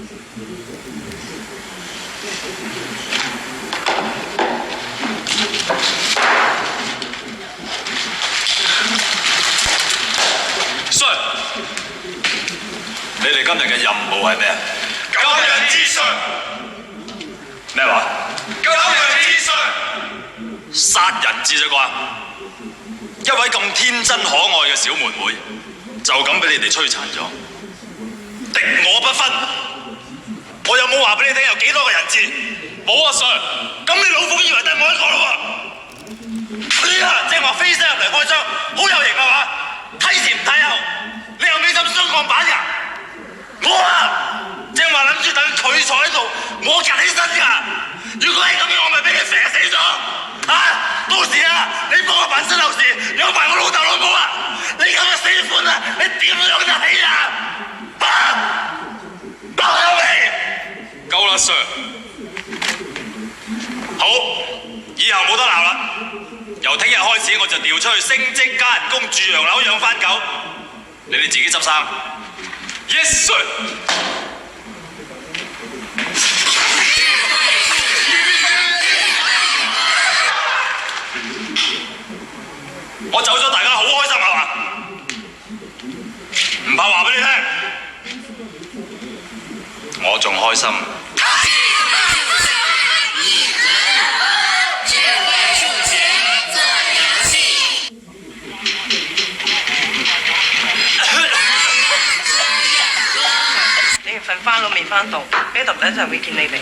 Sir， 你哋今日嘅任務係咩啊？救人之術。咩話？救人之術。殺人之術啩？一位咁天真可愛嘅小妹妹，就咁俾你哋摧殘咗，敵我不分。我有冇話俾你聽有幾多個人質？冇啊 ，Sir。咁你老鳳以為得我一個咯喎？正話飛身入嚟開槍，好有型啊嘛！睇前唔睇後，你有美心雙鋼板㗎？我正話諗住等佢坐喺度，我趌起身㗎。如果係咁樣，我咪俾佢射死咗。到時你幫我辦身後事，有埋我老豆老母啊！你咁嘅死款啊，你點養得起啊？爆咗未？夠啦 ，Sir。好，以後冇得鬧啦。由聽日開始，我就調出去升職加人工，住洋樓養番狗。你哋自己執生。Yes sir。我走咗，大家好開心係嘛？唔怕話俾你聽，我仲開心。你哋瞓翻都未翻到，呢度咧就會見你哋。